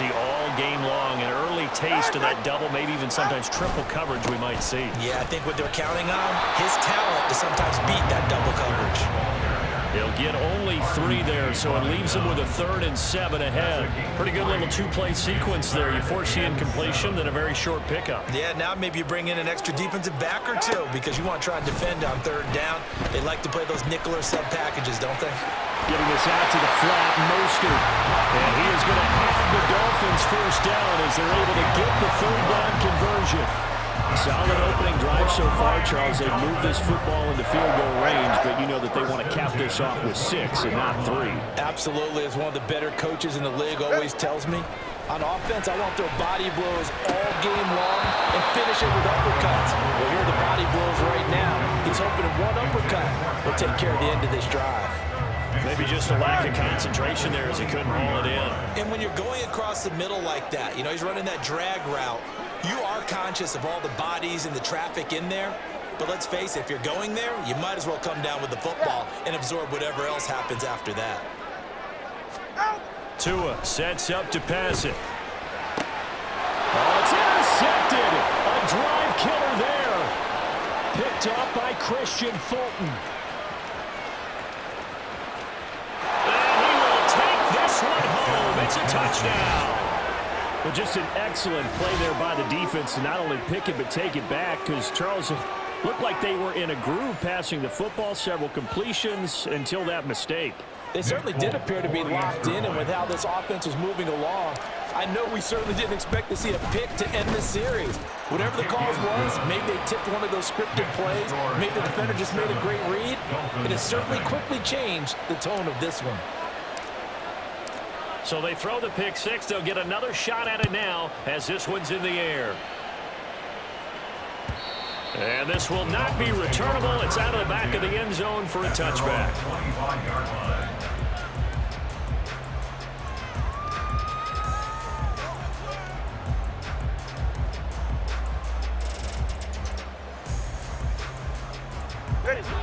see all game long. An early taste of that double, maybe even sometimes triple coverage we might see. Yeah, I think what they're counting on, his talent to sometimes beat that double coverage. He'll get only 3 there, so it leaves him with a 3rd and 7 ahead. Pretty good little 2-play sequence there. You force the incompletion, then a very short pickup. Yeah, now maybe you bring in an extra defensive back or 2 because you want to try and defend on 3rd down. They like to play those nickel or sub packages, don't they? Getting this out to the flat, Mostert. And he is going to have the Dolphins first down as they're able to get the 3rd down conversion. Solid opening drive so far, Charles. They've moved this football into field goal range, but you know that they want to cap this off with 6 and not 3. Absolutely. As one of the better coaches in the league always tells me, on offense, I want their body blows all game long and finish it with uppercuts. Well, here are the body blows right now. He's hoping that one uppercut will take care of the end of this drive. Maybe just a lack of concentration there as he couldn't haul it in. And when you're going across the middle like that, you know, he's running that drag route, you are conscious of all the bodies and the traffic in there. But let's face it, if you're going there, you might as well come down with the football and absorb whatever else happens after that. Tua sets up to pass it. Oh, it's intercepted. A drive killer there. Picked up by Christian Fulton. And he will take this one home. It's a touchdown. Well, just an excellent play there by the defense to not only pick it but take it back, because Charles looked like they were in a groove passing the football, several completions until that mistake. They certainly did appear to be locked in, and with how this offense was moving along, I know we certainly didn't expect to see a pick to end this series. Whatever the cause was, maybe they tipped one of those scripted plays, maybe the defender just made a great read. It has certainly quickly changed the tone of this one. So they throw the pick 6. They'll get another shot at it now as this one's in the air. And this will not be returnable. It's out of the back of the end zone for a touchback.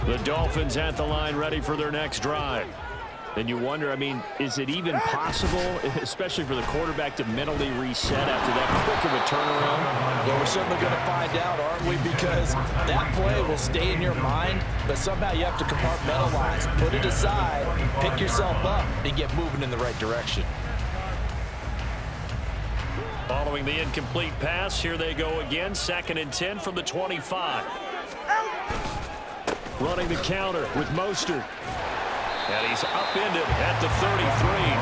The Dolphins at the line ready for their next drive. Then you wonder, I mean, is it even possible, especially for the quarterback, to mentally reset after that quick of a turnaround? Well, we're certainly going to find out, aren't we? Because that play will stay in your mind, but somehow you have to compartmentalize, put it aside, pick yourself up, and get moving in the right direction. Following the incomplete pass, here they go again, 2nd and 10 from the 25. Running the counter with Mostert. And he's upended at the 33,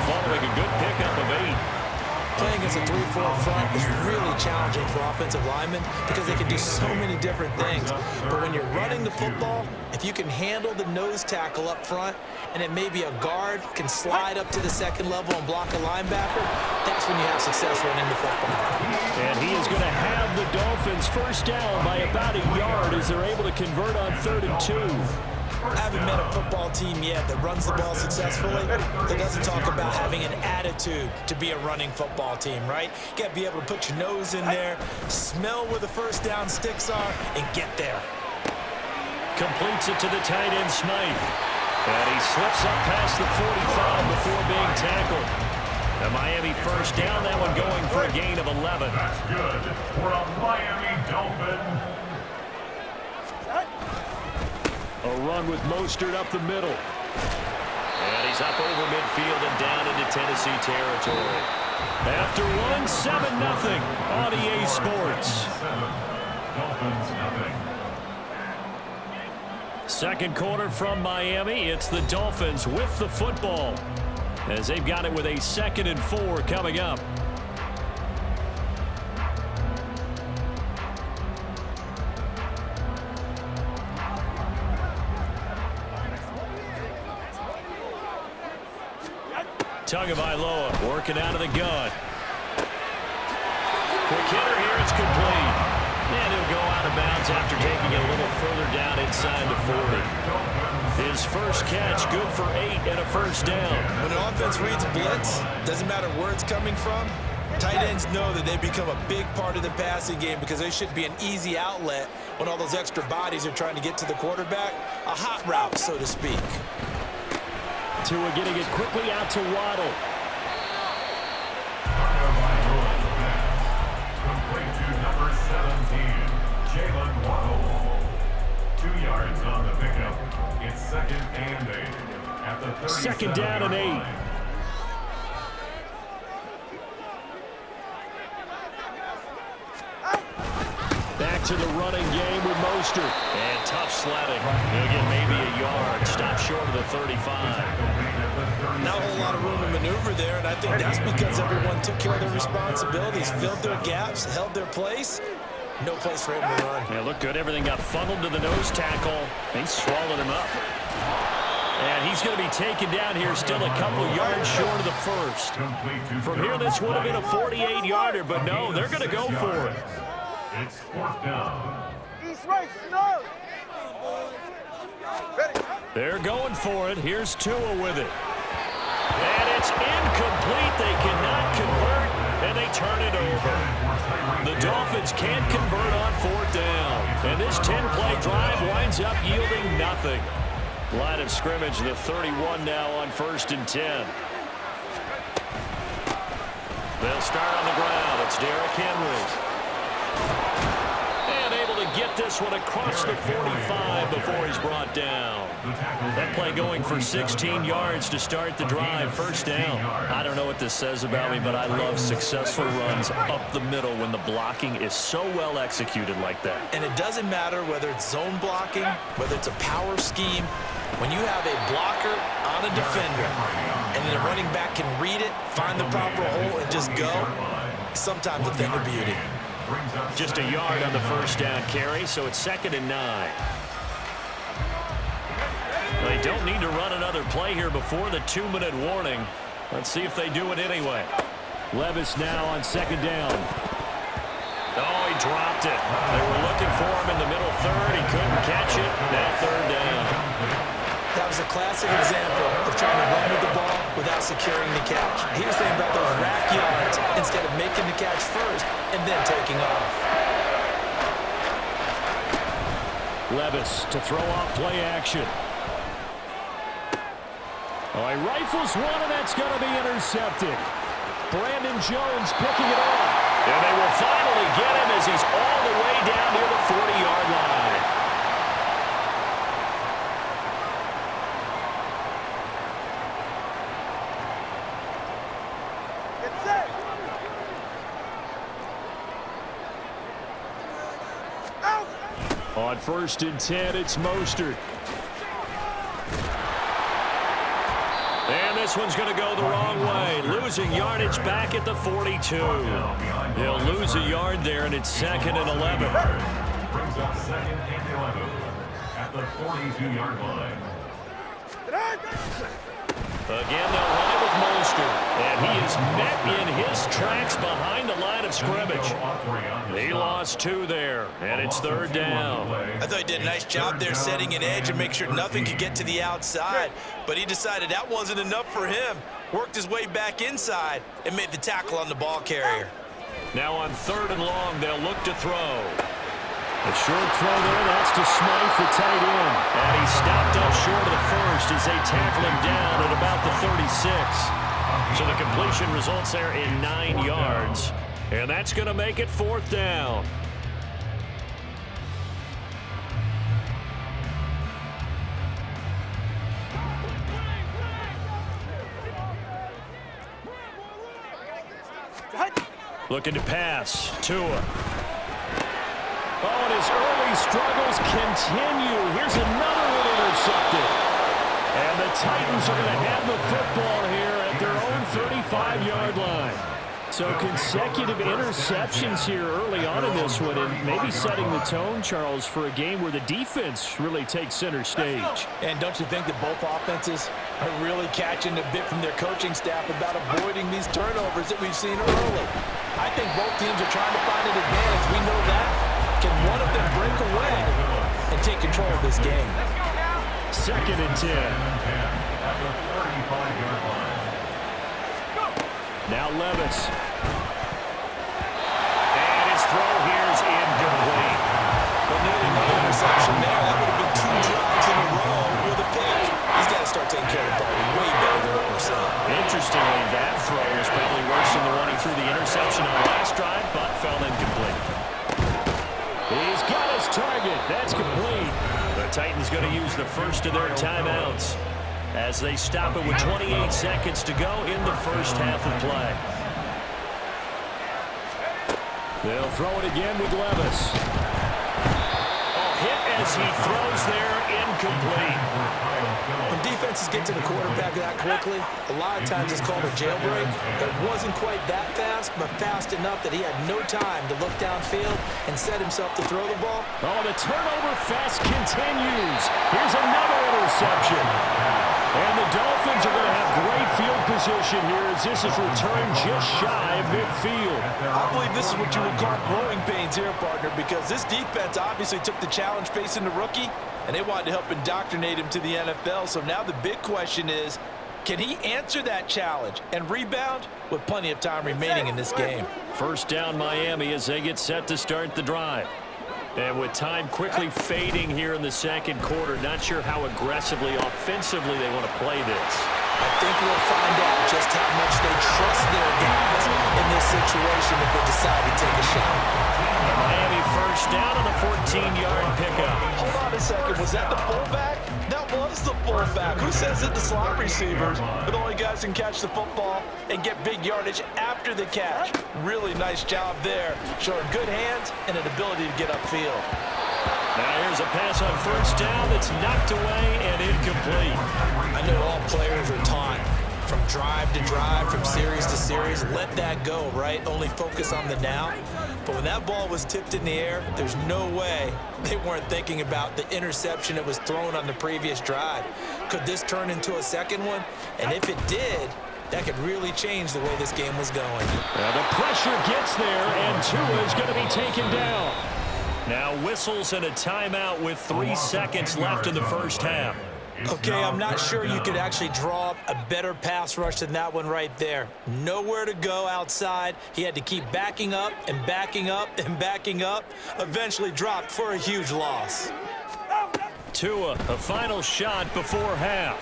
following a good pickup of 8. Playing against a 3-4 front is really challenging for offensive linemen because they can do so many different things. But when you're running the football, if you can handle the nose tackle up front, and then maybe a guard can slide up to the 2nd level and block a linebacker, that's when you have success running the football. And he is going to have the Dolphins first down by about a yard as they're able to convert on 3rd and 2. I haven't met a football team yet that runs the ball successfully that doesn't talk about having an attitude to be a running football team, right? You got to be able to put your nose in there, smell where the first down sticks are, and get there. Completes it to the tight end, Smythe. And he slips up past the 45 before being tackled. The Miami first down, that one going for a gain of 11. That's good for a Miami Dolphin. A run with Mostert up the middle. And he's up over midfield and down into Tennessee territory. After one, 7-0 on EA Sports. Dolphins nothing. Second quarter from Miami. It's the Dolphins with the football as they've got it with a 2nd and 4 coming up. Tagovailoa working out of the gun. Quick hitter here. It's complete. And he'll go out of bounds after taking it a little further down inside the 40. His first catch good for 8 and a first down. When an offense reads blitz, doesn't matter where it's coming from, tight ends know that they become a big part of the passing game because they should be an easy outlet when all those extra bodies are trying to get to the quarterback. A hot route, so to speak. Tua getting it quickly out to Waddle. Jalen Waddle. 2 yards on the pickup. It's 2nd and 8 at the 2nd down and 8. line. Back to the running game with Mostert. And tough sledding. He'll get maybe a yard. Stop short of the 35. Not a whole lot of room to maneuver there, and I think that's because everyone took care of their responsibilities, filled their gaps, held their place. No place for him to run. Yeah, looked good. Everything got funneled to the nose tackle. He swallowed him up. And he's going to be taken down here, still a couple yards short of the first. From here, this would have been a 48-yarder, but no, they're going to go for it. It's 4th down. East right, snow. They're going for it. Here's Tua with it. And it's incomplete. They cannot convert, and they turn it over. The Dolphins can't convert on 4th down. And this 10-play drive winds up yielding nothing. Line of scrimmage, the 31 now on 1st and 10. They'll start on the ground. It's Derrick Henry. And able to get this one across the 45 before he's brought down. That play going for 16 yards to start the drive. 1st down. I don't know what this says about me, but I love successful runs up the middle when the blocking is so well executed like that. And it doesn't matter whether it's zone blocking, whether it's a power scheme. When you have a blocker on a defender and then the running back can read it, find the proper hole, and just go, sometimes a thing of beauty. Just a yard on the 1st down carry, so it's 2nd and 9. They don't need to run another play here before the 2-minute warning. Let's see if they do it anyway. Levis now on 2nd down. Oh, he dropped it. They were looking for him in the middle third. He couldn't catch it. Now 3rd down. That was a classic example of trying to run with the ball without securing the catch. He was thinking about those rack yards instead of making the catch first and then taking off. Levis to throw off play action. Oh, he rifles one, and that's going to be intercepted. Brandon Jones picking it off. And they will finally get him as he's all the way down near the 40-yard line. On 1st and 10, it's Mostert. And this one's going to go the wrong way. Losing yardage back at the 42. They'll lose a yard there, and it's 2nd and 11. Brings up 2nd and 11 at the 42-yard line. Again, they'll run it with Mostert. And he is met in his tracks behind the line of scrimmage. He lost 2 there, and it's 3rd down. I thought he did a nice job there setting an edge and make sure nothing could get to the outside. But he decided that wasn't enough for him. Worked his way back inside and made the tackle on the ball carrier. Now on 3rd and long, they'll look to throw. A short throw there, that's to Smythe, the tight end. And he stopped up short of the first as they tackle him down at about the 36. So the completion results there in 9 yards. And that's going to make it 4th down. Looking to pass. Tua. Oh, and his early struggles continue. Here's another one intercepted. And the Titans are going to have the football here at their own 35-yard line. So consecutive interceptions here early on in this one, and maybe setting the tone, Charles, for a game where the defense really takes center stage. And don't you think that both offenses are really catching a bit from their coaching staff about avoiding these turnovers that we've seen early? I think both teams are trying to find an advantage. We know that. Can one of them break away and take control of this game? 2nd and 10. Now Levis. And his throw here is incomplete. But nearly no interception there. That would have been 2 drops in a row with a pick. He's got to start taking care of the ball way better than what we're seeing. Interestingly, that throw was probably worse than the one he threw the interception on last drive, but fell incomplete. That's complete. The Titans going to use the first of their timeouts as they stop it with 28 seconds to go in the first half of play. They'll throw it again with Levis. Hit as he throws there, incomplete. When defenses get to the quarterback that quickly, a lot of times it's called a jailbreak. It wasn't quite that fast, but fast enough that he had no time to look downfield and set himself to throw the ball. Oh, the turnover fest continues. Here's another interception. And the Dolphins are going to have great field position here as this is returned just shy of midfield. I believe this is what you would call growing pains here, partner, because this defense obviously took the challenge facing the rookie, and they wanted to help indoctrinate him to the NFL. So now the big question is, can he answer that challenge and rebound with plenty of time remaining in this game? First down Miami as they get set to start the drive. And with time quickly fading here in the second quarter, not sure how aggressively, offensively they want to play this. I think we'll find out just how much they trust their guys in this situation if they decide to take a shot. Miami first down on the 14-yard pickup. Hold on a second. Was that the fullback? That was the fullback. Who says that the slot receivers are the only guys who can catch the football and get big yardage after the catch? Really nice job there, showing good hands and an ability to get upfield. Now here's a pass on first down that's knocked away and incomplete. I know all players are taught from drive to drive, from series to series, let that go, right? Only focus on the now. But when that ball was tipped in the air, there's no way they weren't thinking about the interception that was thrown on the previous drive. Could this turn into a second one? And if it did, that could really change the way this game was going. The pressure gets there, and Tua is going to be taken down. Now whistles and a timeout with 3 seconds left in the first half. Okay, I'm not sure you could actually draw up a better pass rush than that one right there. Nowhere to go outside. He had to keep backing up and backing up and backing up. Eventually dropped for a huge loss. Tua, a final shot before half.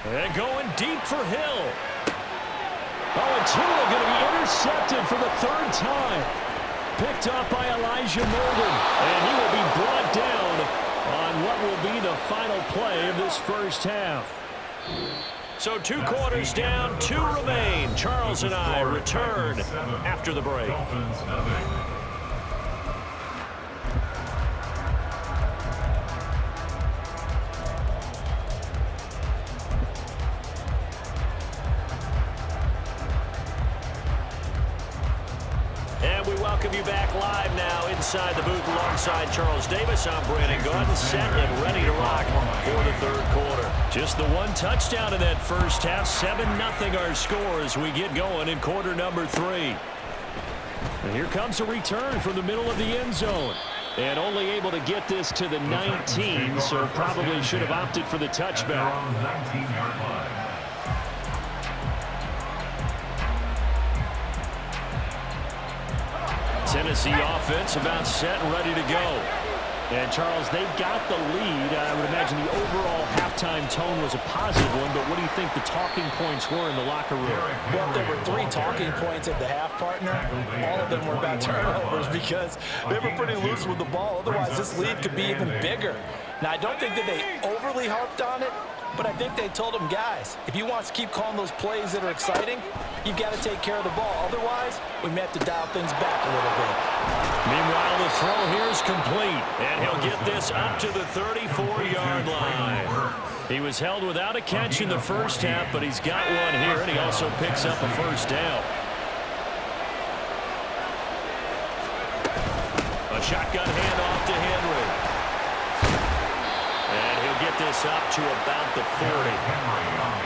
And going deep for Hill. Oh, and Tua going to be intercepted for the third time. Picked up by Elijah Molden. And he will be brought down on what will be the final play of this first half. So 2 quarters down, 2 remain. Charles and I return after the break. And we welcome you back live now inside the booth alongside Charles Davis. I'm Brandon Gaudin, set and ready to rock for the third quarter. Just the one touchdown in that first half, 7-0 our score as we get going in quarter number 3. And here comes a return from the middle of the end zone. And only able to get this to the 19, so probably should have opted for the touchback. Tennessee offense about set and ready to go. And, Charles, they've got the lead. I would imagine the overall halftime tone was a positive one, but what do you think the talking points were in the locker room? Well, there were 3 talking points at the half, partner. All of them were about turnovers because they were pretty loose with the ball. Otherwise, this lead could be even bigger. Now, I don't think that they overly harped on it, but I think they told them, guys, if you want to keep calling those plays that are exciting, you've got to take care of the ball. Otherwise, we may have to dial things back a little bit. Meanwhile, the throw here is complete, and he'll get this up to the 34-yard line. He was held without a catch in the first half, but he's got one here, and he also picks up a first down. A shotgun handoff to Henry. And he'll get this up to about the 40.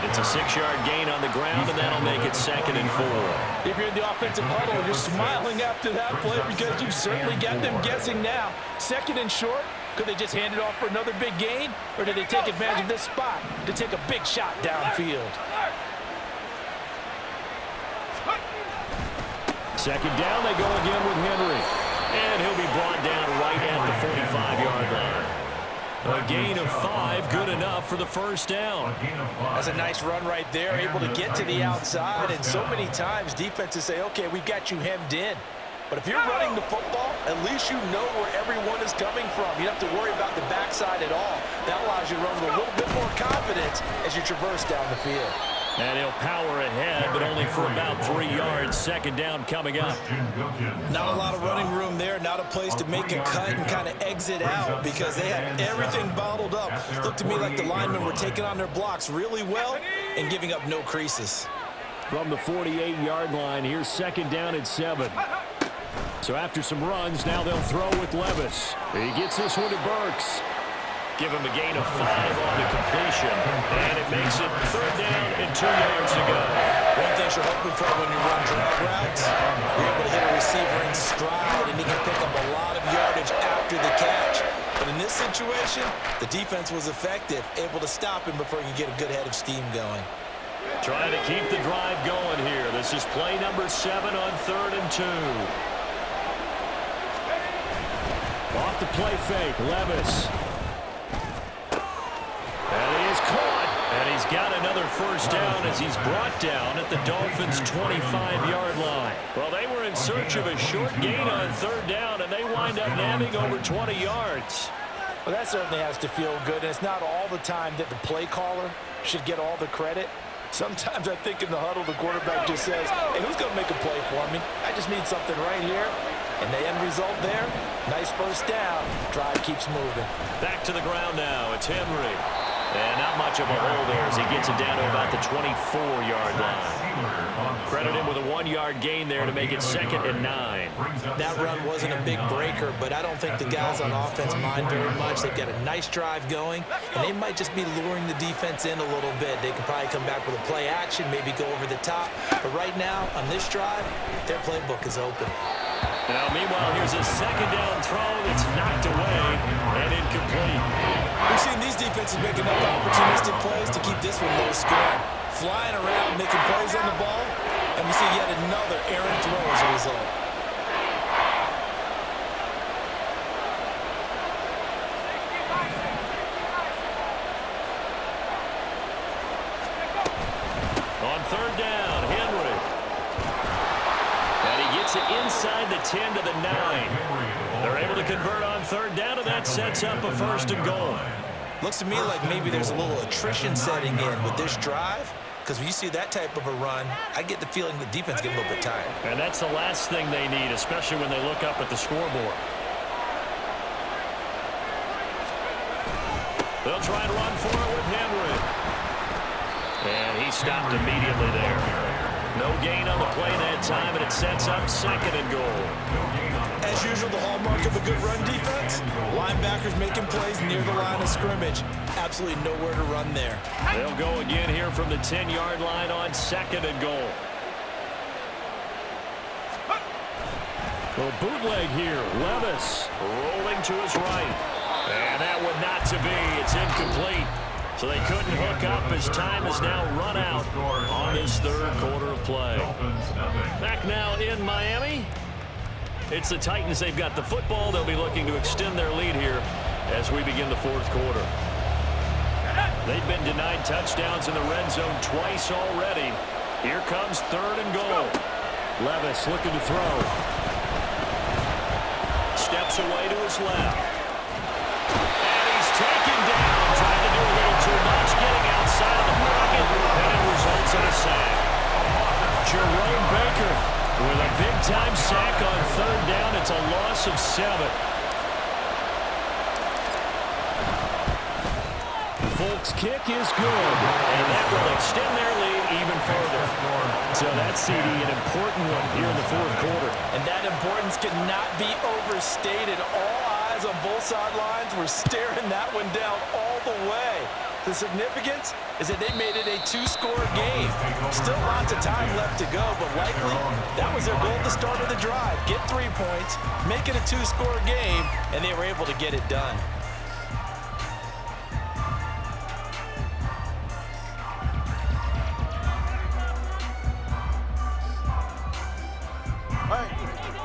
It's a 6-yard gain on the ground, and that'll make it 2nd and 4. If you're in the offensive huddle, you're smiling after that play because you've certainly got them guessing now. 2nd and short, could they just hand it off for another big gain, or did they take advantage of this spot to take a big shot downfield? 2nd down, they go again with Henry. And he'll be brought down right at the 45-yard line. A gain of 5, good enough for the first down. That's a nice run right there, able to get to the outside. And so many times defenses say, okay, we've got you hemmed in. But if you're running the football, at least you know where everyone is coming from. You don't have to worry about the backside at all. That allows you to run with a little bit more confidence as you traverse down the field. And he'll power ahead, but only for about 3 yards. Second down coming up. Not a lot of running room there. Not a place to make a cut and kind of exit out because they had everything bottled up. Looked to me like the linemen were taking on their blocks really well and giving up no creases. From the 48-yard line, here's second down at 7. So after some runs, now they'll throw with Levis. He gets this one to Burks. Give him a gain of 5 on the completion, and it makes it third down and 2 yards to go. One thing you're hoping for when you run drag routes, you're able to hit a receiver in stride, and he can pick up a lot of yardage after the catch. But in this situation, the defense was effective, able to stop him before he could get a good head of steam going. Trying to keep the drive going here. This is play number 7 on 3rd and 2. Off the play fake, Levis. And he is caught, and he's got another first down as he's brought down at the Dolphins' 25-yard line. Well, they were in search of a short gain on 3rd down, and they wind up nabbing over 20 yards. Well, that certainly has to feel good, and it's not all the time that the play caller should get all the credit. Sometimes I think in the huddle, the quarterback just says, hey, who's going to make a play for me? I just need something right here. And the end result there, nice first down. Drive keeps moving. Back to the ground now. It's Henry. And not much of a hole there as he gets it down to about the 24-yard line. Credit him with a 1-yard gain there to make it 2nd and 9. That run wasn't a big breaker, but I don't think the guys on offense mind very much. They've got a nice drive going, and they might just be luring the defense in a little bit. They could probably come back with a play action, maybe go over the top. But right now, on this drive, their playbook is open. Now, meanwhile, here's a second down throw that's knocked away and incomplete. We've seen these defenses make enough opportunistic plays to keep this one low scoring. Flying around, making plays on the ball, and we see yet another errant throw as a result. On 3rd down, Henry. And he gets it inside the 10 to the 9. They're able to convert on 3rd down, and that sets up a 1st and goal. Looks to me like maybe there's a little attrition setting in with this drive, because when you see that type of a run, I get the feeling the defense gets a little bit tired. And that's the last thing they need, especially when they look up at the scoreboard. They'll try and run for it with Henry. And he stopped immediately there. No gain on the play that time, and it sets up 2nd and goal. As usual, the hallmark of a good run defense, linebackers making plays near the line of scrimmage. Absolutely nowhere to run there. They'll go again here from the 10-yard line on 2nd and goal. Well, bootleg here. Levis rolling to his right. And that one not to be. It's incomplete. So they couldn't hook up as time has now run out on this 3rd quarter of play. Back now in Miami. It's the Titans. They've got the football. They'll be looking to extend their lead here as we begin the 4th quarter. They've been denied touchdowns in the red zone twice already. Here comes 3rd and goal. Levis looking to throw. Steps away to his left. And he's taken down. Trying to do a little too much. Getting outside of the pocket. And it results in a sack. Jerome Baker with a big-time sack on 3rd down. It's a loss of 7. Folks' kick is good, and that will extend their lead even further. So that's, CD, an important one here in the 4th quarter. And that importance cannot be overstated. All eyes on both sidelines were staring that one down all the way. The significance is that they made it a 2-score game. Still lots of time left to go, but likely that was their goal at the start of the drive. Get 3 points, make it a 2-score game, and they were able to get it done.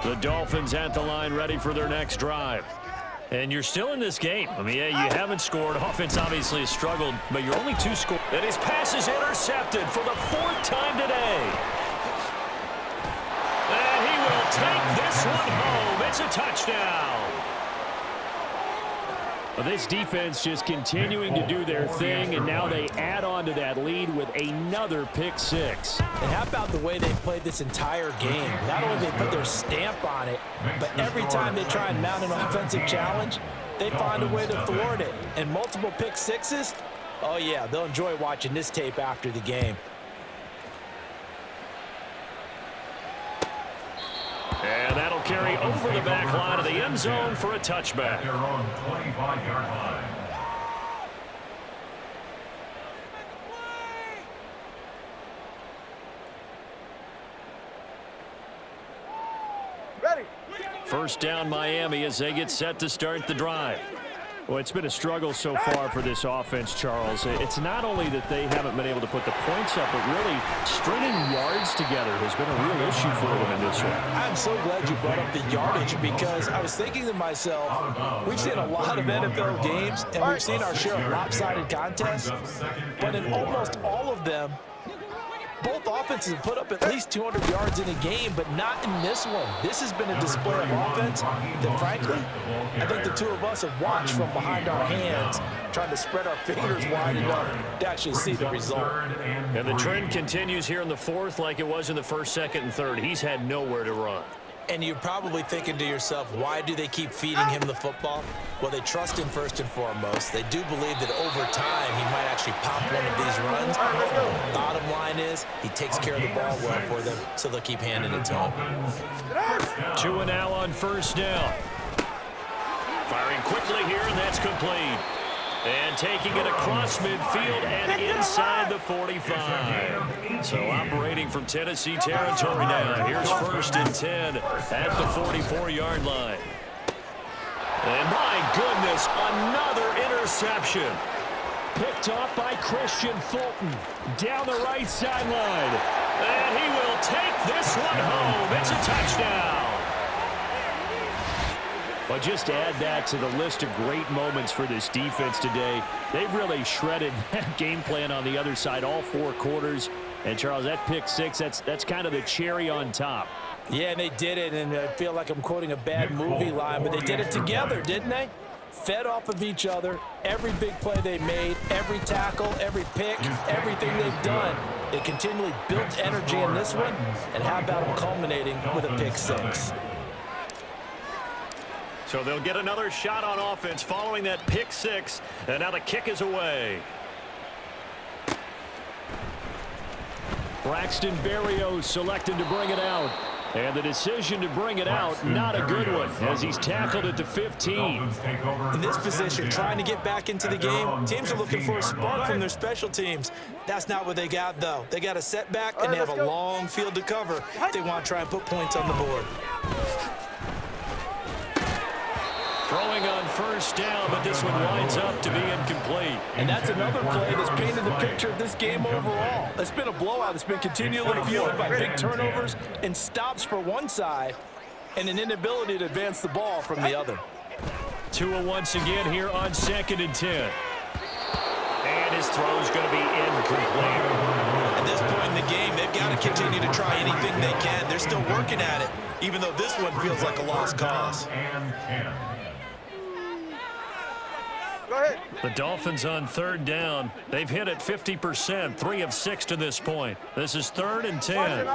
The Dolphins at the line ready for their next drive. And you're still in this game. I mean, yeah, you haven't scored. Offense obviously has struggled, but you're only 2 scores. And his pass is intercepted for the 4th time today. And he will take this one home. It's a touchdown. Well, this defense just continuing to do their thing, and now they add on to that lead with another pick six. And how about the way they played this entire game? Not only did they put their stamp on it, but every time they try and mount an offensive challenge, they find a way to thwart it. And multiple pick sixes, oh yeah, they'll enjoy watching this tape after the game. And that'll carry over the back line of the end zone for a touchback. Their own 25-yard line. First down Miami as they get set to start the drive. Well, it's been a struggle so far for this offense, Charles. It's not only that they haven't been able to put the points up, but really stringing yards together has been a real issue for them in this one. I'm so glad you brought up the yardage because I was thinking to myself, we've seen a lot of NFL games and we've seen our share of lopsided contests, but in almost all of them, both offenses have put up at least 200 yards in a game, but not in this one. This has been a display of offense that, frankly, I think the two of us have watched from behind our hands, trying to spread our fingers wide enough to actually see the result. And the trend continues here in the fourth like it was in the first, second, and third. He's had nowhere to run. And you're probably thinking to yourself, why do they keep feeding him the football? Well, they trust him first and foremost. They do believe that over time he might actually pop one of these runs. Bottom line is he takes care of the ball well for them, so they'll keep handing it to him. Tua now on first down. Firing quickly here, and that's complete. And taking it across midfield and inside the 45. So operating from Tennessee territory now. Here's first and 10 at the 44-yard line. And my goodness, another interception. Picked off by Christian Fulton down the right sideline. And he will take this one home. It's a touchdown. Well, just add that to the list of great moments for this defense today. They've really shredded that game plan on the other side all four quarters. And, Charles, that pick six, that's kind of the cherry on top. Yeah, and they did it, and I feel like I'm quoting a bad movie line, but they did it together, didn't they? Fed off of each other, every big play they made, every tackle, every pick, everything they've done. They continually built energy in this one, and how about them culminating with a pick six? So they'll get another shot on offense following that pick six, and now the kick is away. Braxton Berrios selected to bring it out. And the decision to bring it out, not a good one, as he's tackled at the 15. In this position, trying to get back into the game, teams are looking for a spark from their special teams. That's not what they got, though. They got a setback, and they have a long field to cover if they want to try and put points on the board. Throwing on first down, but this one winds up to be incomplete. And that's another play that's painted the picture of this game overall. It's been a blowout. It's been continually fueled by big turnovers and stops for one side and an inability to advance the ball from the other. Tua once again here on 2nd and 10. And his throw's going to be incomplete. At this point in the game, they've got to continue to try anything they can. They're still working at it, even though this one feels like a lost cause. The Dolphins on third down. They've hit at 50%, 3 of 6 to this point. This is 3rd and 10.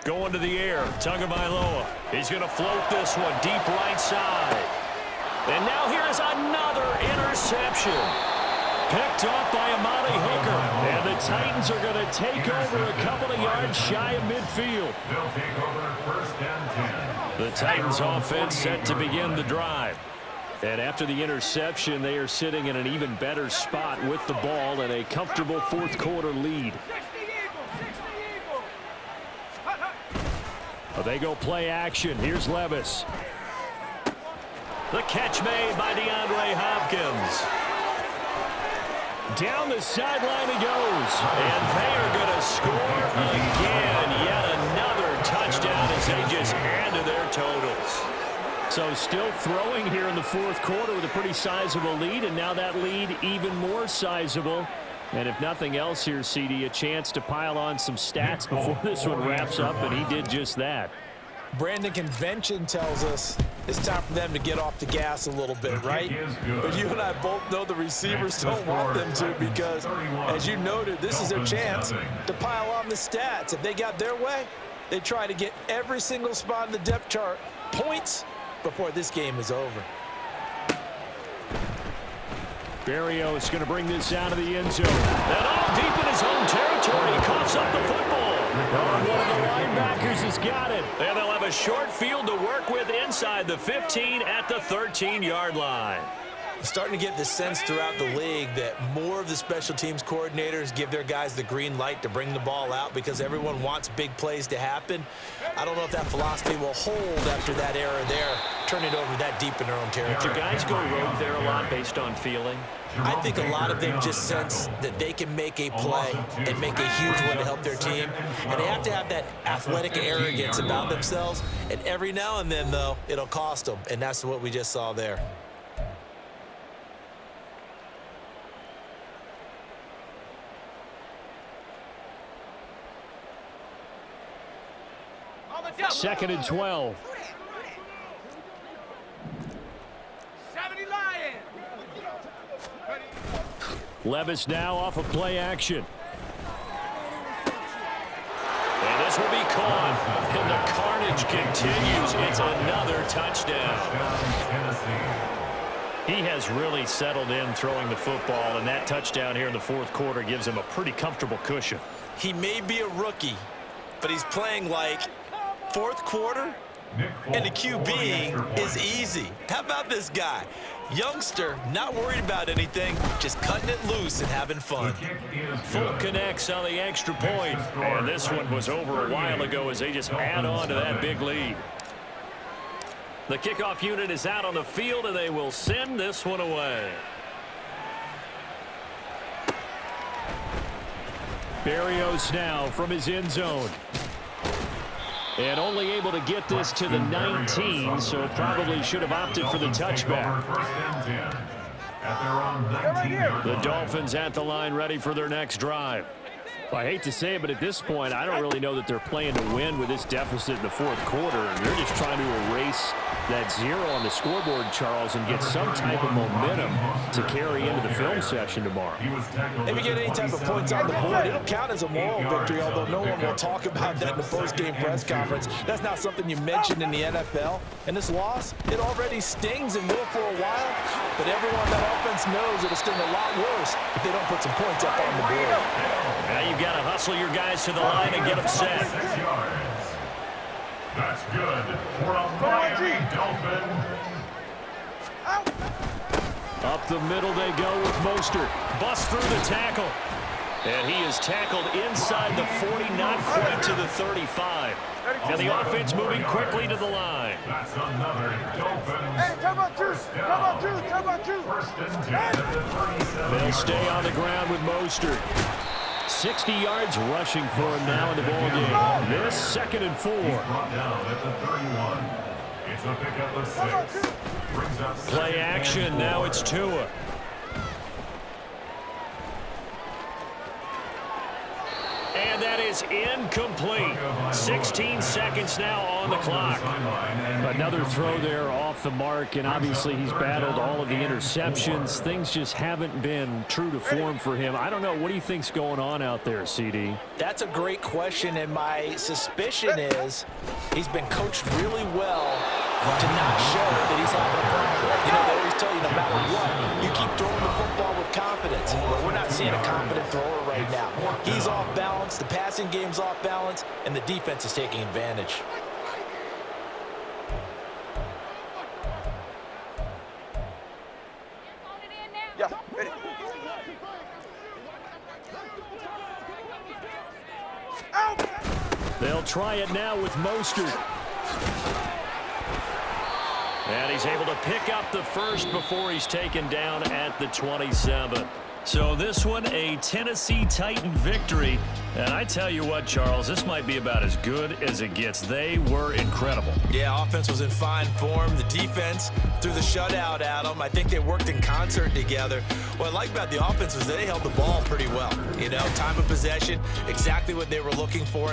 Going to the air, Tagovailoa. He's going to float this one deep right side. And now here's another interception. Picked off by Amani Hooker. And the Titans are going to take over a couple of yards shy of midfield. They'll take over first and 10. The Titans offense set to begin the drive. And after the interception, they are sitting in an even better spot with the ball and a comfortable fourth quarter lead. Well, they go play action. Here's Levis. The catch made by DeAndre Hopkins. Down the sideline he goes. And they are going to score again. Yet another touchdown as they just add to their totals. So still throwing here in the fourth quarter with a pretty sizable lead. And now that lead even more sizable And if nothing else here, CD, a chance to pile on some stats before this one wraps up, and he did just that. Brandon, convention tells us it's time for them to get off the gas a little bit, right? But you and I both know the receivers don't want them to because, as you noted, this is their chance to pile on the stats. If they got their way, they try to get every single spot in the depth chart points before this game is over. Berrios going to bring this out of the end zone. And all deep in his own territory. He coughs up the football. Oh, one of the linebackers has got it. And they'll have a short field to work with inside the 15 at the 13-yard line. Starting to get the sense throughout the league that more of the special teams coordinators give their guys the green light to bring the ball out because everyone wants big plays to happen. I don't know if that philosophy will hold after that error there, turning it over that deep in their own territory. Do guys go rogue there a lot based on feeling? I think a lot of them just sense that they can make a play and make a huge one to help their team. And they have to have that athletic arrogance about themselves. And every now and then, though, it'll cost them. And that's what we just saw there. Second and 12. Levis now off of play action. And this will be caught. And the carnage continues. It's another touchdown. He has really settled in throwing the football, and that touchdown here in the fourth quarter gives him a pretty comfortable cushion. He may be a rookie, but he's playing like fourth quarter, and the QB is easy. How about this guy? Youngster, not worried about anything, just cutting it loose and having fun. Full connects on the extra point. And this one was over a while ago as they just add on to that big lead. The kickoff unit is out on the field, and they will send this one away. Berrios now from his end zone. And only able to get this to the 19, so probably should have opted for the touchback. The Dolphins at the line ready for their next drive. Well, I hate to say it, but at this point, I don't really know that they're playing to win with this deficit in the fourth quarter. They're just trying to erase that zero on the scoreboard, Charles, and get some type of momentum to carry into the film session tomorrow. If you get any type of points on the board, it'll count as a moral victory, although no one will talk about that in the post-game press conference. That's not something you mentioned in the NFL. And this loss, it already stings and will for a while, but everyone on that offense knows it'll sting a lot worse if they don't put some points up on the board. Now you've got to hustle your guys to the line and get them set. That's good for a Miami Dolphin. Up the middle they go with Mostert. Busts through the tackle. And he is tackled inside the 40, not quite to the 35. And the offense moving quickly to the line. That's another Dolphins. Hey, come on, Juice. Come on, Juice. Come on, Juice. First and 10 at the 37. They'll stay on the ground with Mostert. 60 yards rushing for him now in the ball game. This second and 4. Brought down at the 31. It's a pickup of 6. Brings up Play action. Now it's Tua. And that is incomplete. 16 seconds now on the clock. Another throw there off the mark, and obviously he's battled all of the interceptions. Things just haven't been true to form for him. I don't know. What do you think's going on out there, CD? That's a great question, and my suspicion is he's been coached really well to not show that he's having a problem. You know, they always tell you no matter what, you keep throwing the football with confidence. But we're not seeing a confident thrower right now. He's off balance, the passing game's off balance, and the defense is taking advantage. Yeah, ready. They'll try it now with Mostert. And he's able to pick up the first before he's taken down at the 27. So this one, a Tennessee Titan victory. And I tell you what, Charles, this might be about as good as it gets. They were incredible. Yeah, offense was in fine form. The defense threw the shutout at them. I think they worked in concert together. What I like about the offense was they held the ball pretty well. You know, time of possession, exactly what they were looking for.